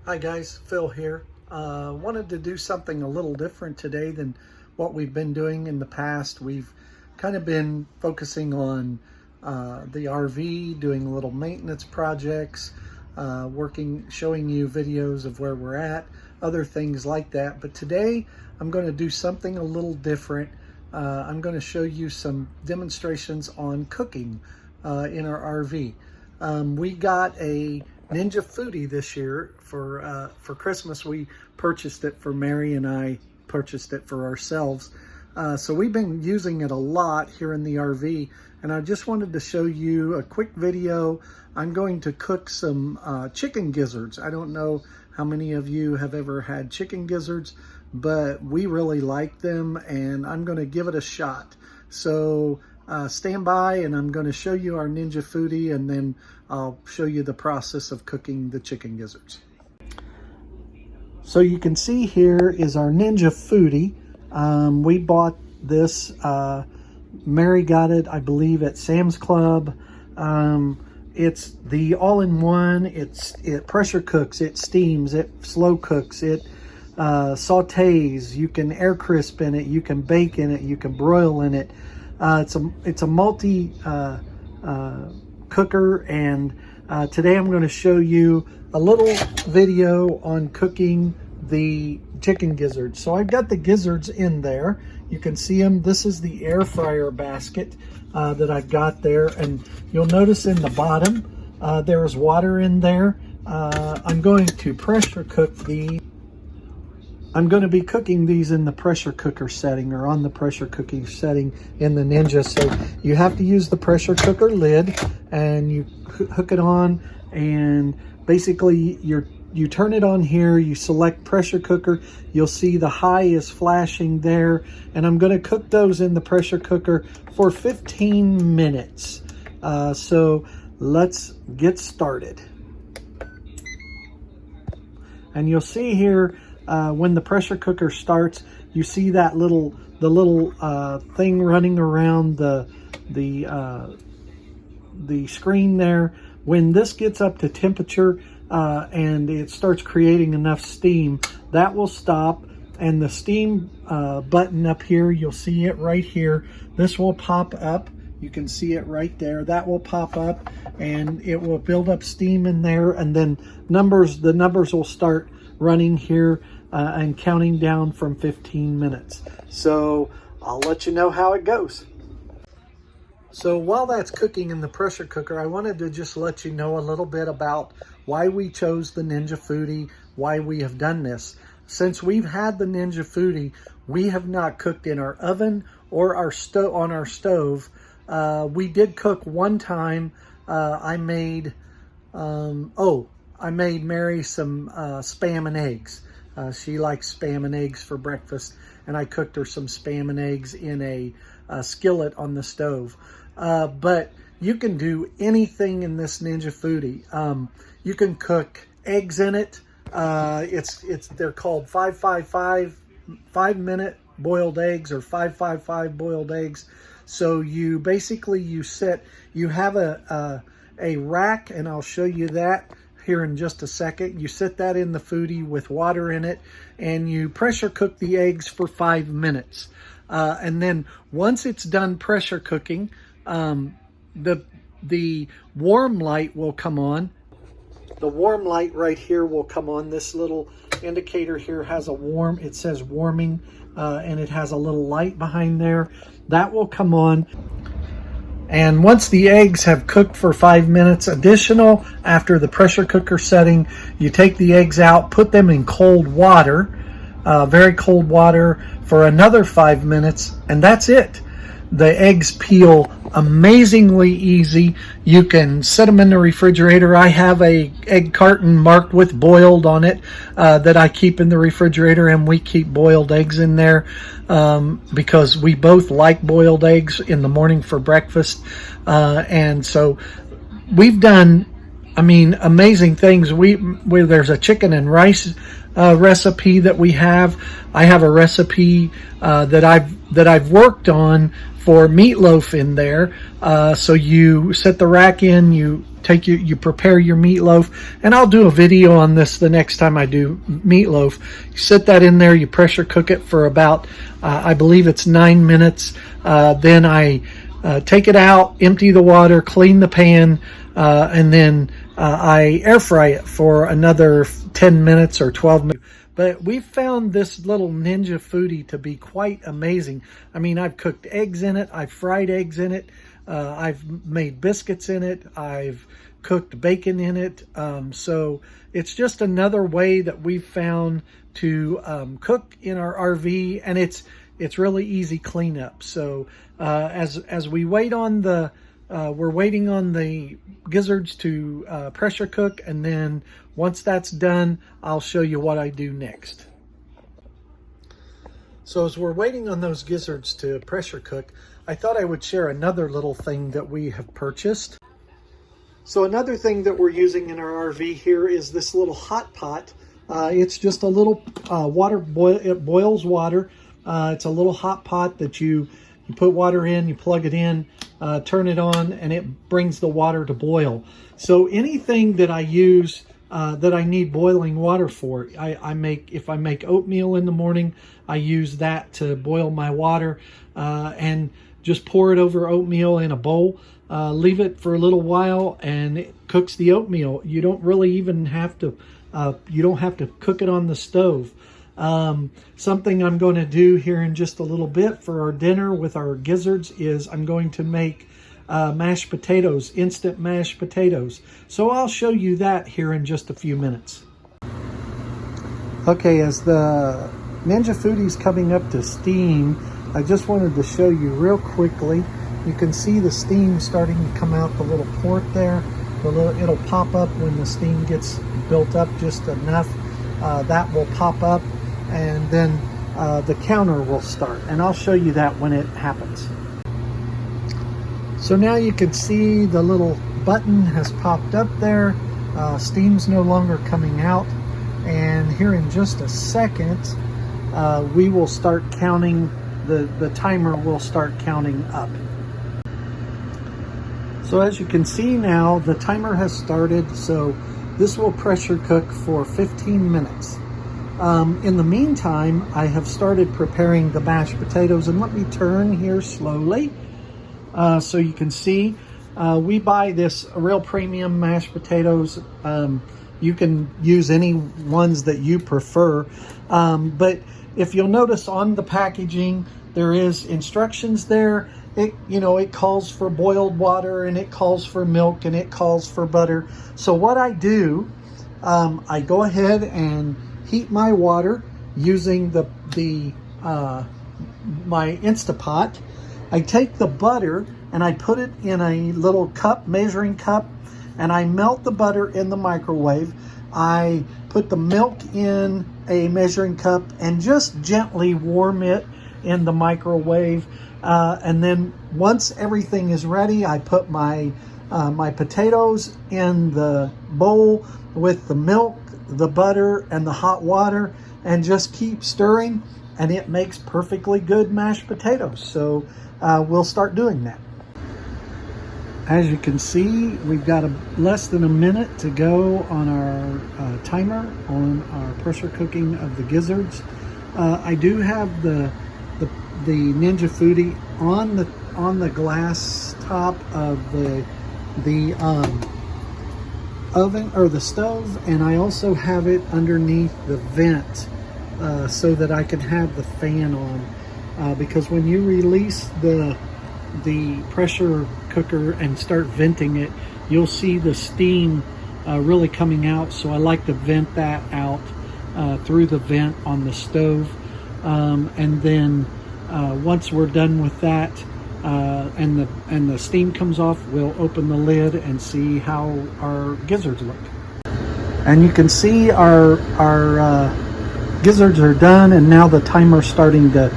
Hi guys, Phil here. Wanted to do something a little different today than what we've been doing in the past. We've kind of been focusing on the RV, doing little maintenance projects, showing you videos of where we're at, other things like that. But today I'm going to do something a little different. I'm going to show you some demonstrations on cooking in our RV. We got a Ninja Foodie this year for Christmas. We purchased it for Mary, and I purchased it for ourselves. So we've been using it a lot here in the RV, and I just wanted to show you a quick video. I'm going to cook some chicken gizzards. I don't know how many of you have ever had chicken gizzards, but we really like them, and I'm going to give it a shot. So stand by, and I'm going to show you our Ninja Foodie, and then I'll show you the process of cooking the chicken gizzards. So you can see here is our Ninja Foodie. We bought this, Mary got it, I believe, at Sam's Club. It's the all-in-one. It pressure cooks, it steams, it slow cooks, it sautés. You can air crisp in it, you can bake in it, you can broil in it. It's a multi cooker, and today I'm going to show you a little video on cooking the chicken gizzards. So I've got the gizzards in there. You can see them. This is the air fryer basket that I've got there, and you'll notice in the bottom there is water in there. I'm going to pressure cook these. I'm going to be cooking these in the pressure cooker setting, or on the pressure cooking setting in the Ninja. So you have to use the pressure cooker lid, and you hook it on, and basically you turn it on here, you select pressure cooker, you'll see the high is flashing there, and I'm going to cook those in the pressure cooker for 15 minutes. So let's get started. And you'll see here, when the pressure cooker starts, you see that the little thing running around the screen there. When this gets up to temperature and it starts creating enough steam, that will stop, and the steam button up here, you'll see it right here. This will pop up. You can see it right there. That will pop up, and it will build up steam in there, and then the numbers will start running here and counting down from 15 minutes. So I'll let you know how it goes. So while that's cooking in the pressure cooker, I wanted to just let you know a little bit about why we chose the Ninja Foodie, why we have done this. Since we've had the Ninja Foodie, we have not cooked in our oven or on our stove. We did cook one time. I made Mary some spam and eggs. She likes spam and eggs for breakfast, and I cooked her some spam and eggs in a skillet on the stove. But you can do anything in this Ninja Foodie. You can cook eggs in it. They're called 5-minute boiled eggs, or 5-5-5 boiled eggs. So you have a rack, and I'll show you that here in just a second. You set that in the Foodie with water in it, and you pressure cook the eggs for 5 minutes. And then once it's done pressure cooking, the warm light will come on. The warm light right here will come on. This little indicator here has it says warming, and it has a little light behind there. That will come on. And once the eggs have cooked for 5 minutes additional after the pressure cooker setting, you take the eggs out, put them in cold water, very cold water, for another 5 minutes, and that's it. The eggs peel amazingly easy. You can set them in the refrigerator. I have a egg carton marked with boiled on it that I keep in the refrigerator, and we keep boiled eggs in there because we both like boiled eggs in the morning for breakfast. And so we've done, amazing things. There's a chicken and rice recipe that we have. I have a recipe that I've worked on for meatloaf in there. So you set the rack in, you you prepare your meatloaf, and I'll do a video on this the next time I do meatloaf. You set that in there, you pressure cook it for about, I believe it's 9 minutes. Then I take it out, empty the water, clean the pan, and then I air fry it for another 10 minutes or 12 minutes. But we've found this little Ninja Foodie to be quite amazing. I mean, I've cooked eggs in it, I've fried eggs in it, I've made biscuits in it, I've cooked bacon in it. So it's just another way that we've found to cook in our RV, and it's really easy cleanup. So as we wait on the we're waiting on the gizzards to pressure cook, and then once that's done, I'll show you what I do next. So as we're waiting on those gizzards to pressure cook, I thought I would share another little thing that we have purchased. So another thing that we're using in our RV here is this little hot pot. It's just a little it boils water. It's a little hot pot that you put water in, you plug it in, turn it on, and it brings the water to boil. So anything that I use that I need boiling water for, if I make oatmeal in the morning, I use that to boil my water, and just pour it over oatmeal in a bowl, leave it for a little while, and it cooks the oatmeal. You don't really even have to cook it on the stove. Something I'm going to do here in just a little bit for our dinner with our gizzards is I'm going to make mashed potatoes, instant mashed potatoes. So I'll show you that here in just a few minutes. Okay, as the Ninja Foodie's coming up to steam, I just wanted to show you real quickly. You can see the steam starting to come out the little port there. It'll pop up when the steam gets built up just enough. That will pop up, and then the counter will start, and I'll show you that when it happens. So now you can see the little button has popped up there. Steam's no longer coming out, and here in just a second we will start counting. The timer will start counting up. So as you can see now, the timer has started, so this will pressure cook for 15 minutes. In the meantime, I have started preparing the mashed potatoes, and let me turn here slowly so you can see. We buy this real premium mashed potatoes. You can use any ones that you prefer, but if you'll notice on the packaging, there is instructions there. It calls for boiled water, and it calls for milk, and it calls for butter. So what I do, I go ahead and heat my water using my Instapot. I take the butter and I put it in a little cup, measuring cup, and I melt the butter in the microwave. I put the milk in a measuring cup and just gently warm it in the microwave. And then once everything is ready, I put my potatoes in the bowl with the milk, the butter, and the hot water, and just keep stirring, and it makes perfectly good mashed potatoes. So we'll start doing that. As you can see, we've got less than a minute to go on our timer on our pressure cooking of the gizzards. I do have the Ninja Foodie on the glass top of the oven or the stove, and I also have it underneath the vent so that I can have the fan on, because when you release the pressure cooker and start venting it, you'll see the steam really coming out. So I like to vent that out through the vent on the stove, and then once we're done with that, and the steam comes off, we'll open the lid and see how our gizzards look. And you can see our gizzards are done, and now the timer's starting to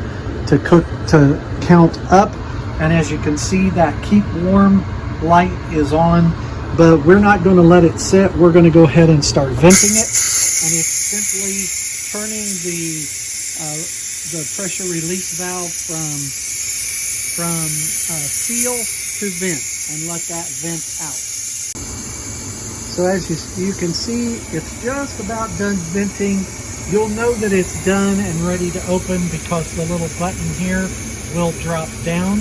count up. And as you can see, that keep warm light is on, but we're not going to let it sit. We're going to go ahead and start venting it, and it's simply turning the pressure release valve from seal to vent, and let that vent out. So as you can see, it's just about done venting. You'll know that it's done and ready to open because the little button here will drop down.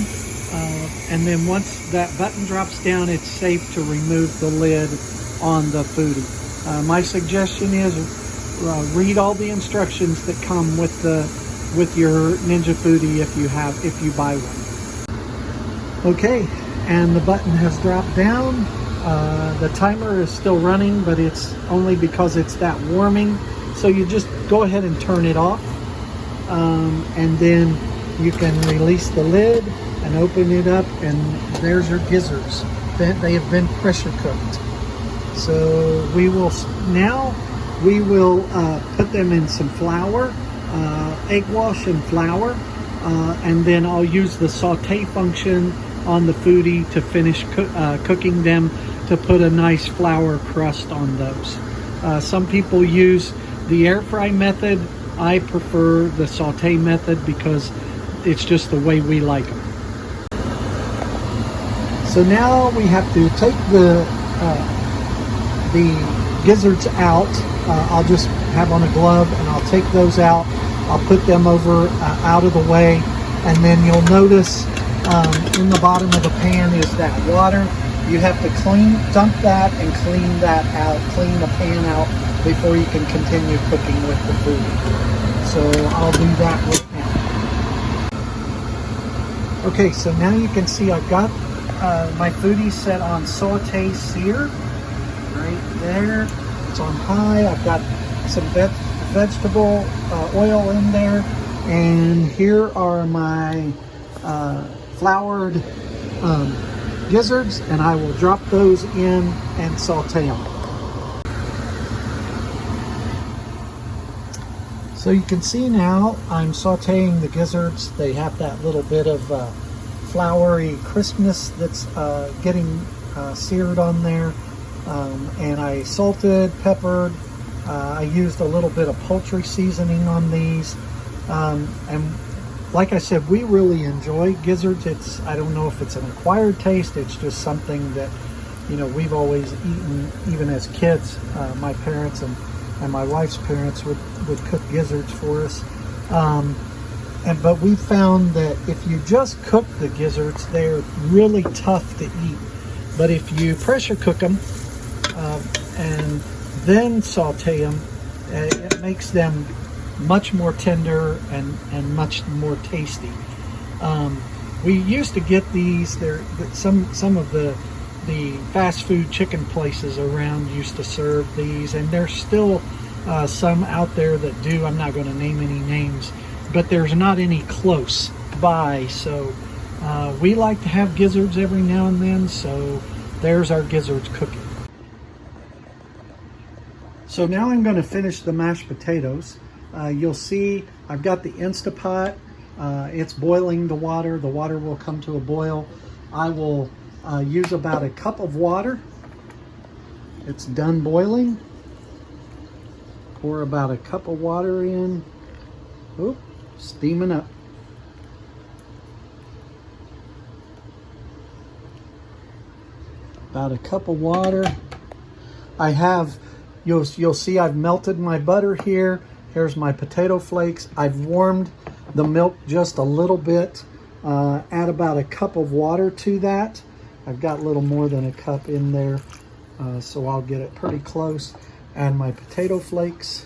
And then once that button drops down, it's safe to remove the lid on the foodie. My suggestion is read all the instructions that come with your Ninja Foodie if you buy one. Okay, and the button has dropped down. The timer is still running, but it's only because it's that warming. So you just go ahead and turn it off, and then you can release the lid and open it up, and there's your gizzards. They have been pressure cooked. So we will put them in some flour, egg wash and flour, and then I'll use the saute function on the foodie to finish cooking them, to put a nice flour crust on those. Some people use the air fry method. I prefer the saute method because it's just the way we like them. So now we have to take the gizzards out. I'll just have on a glove and I'll take those out. I'll put them over out of the way, and then you'll notice in the bottom of the pan is that water. You have to dump that and clean that out, clean the pan out before you can continue cooking with the food. So I'll do that right now. Okay, so now you can see I've got my foodie set on saute sear right there. It's on high. I've got some vegetable oil in there, and here are my floured gizzards, and I will drop those in and saute them. So you can see now I'm sauteing the gizzards. They have that little bit of floury crispness that's getting seared on there. And I salted, peppered. I used a little bit of poultry seasoning on these. And like I said, we really enjoy gizzards. I don't know if it's an acquired taste. It's just something that, we've always eaten, even as kids. My parents and my wife's parents would cook gizzards for us. But we found that if you just cook the gizzards, they're really tough to eat. But if you pressure cook them and then saute them, it makes them much more tender and much more tasty. We used to get these. Some of the fast food chicken places around used to serve these, and there's still some out there that do. I'm not going to name any names, but there's not any close by. So we like to have gizzards every now and then. So there's our gizzards cooking. So now I'm going to finish the mashed potatoes. You'll see I've got the Instapot. It's boiling the water. The water will come to a boil. I will use about a cup of water. It's done boiling. Pour about a cup of water in. Oop, steaming up. About a cup of water. I have, you'll see I've melted my butter here. Here's my potato flakes. I've warmed the milk just a little bit. Add about a cup of water to that. I've got a little more than a cup in there, so I'll get it pretty close. Add my potato flakes.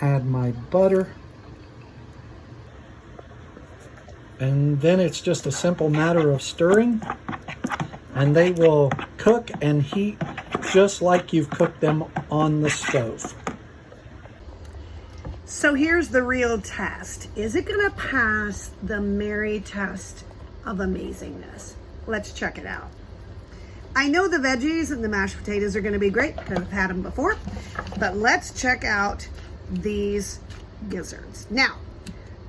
Add my butter. And then it's just a simple matter of stirring. And they will cook and heat just like you've cooked them on the stove. So here's the real test. Is it gonna pass the Mary test of amazingness? Let's check it out. I know the veggies and the mashed potatoes are gonna be great because I've had them before, but let's check out these gizzards. Now,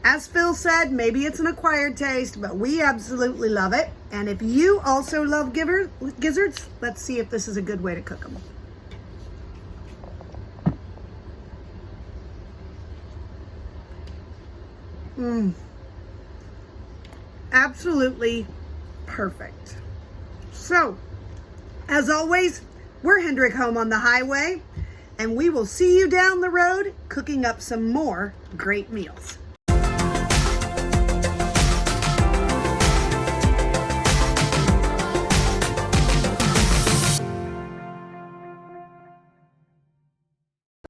as Phil said, maybe it's an acquired taste, but we absolutely love it. And if you also love gizzards, let's see if this is a good way to cook them. Absolutely perfect. So, as always, We're Hendrick Home on the Highway, and we will see you down the road cooking up some more great meals.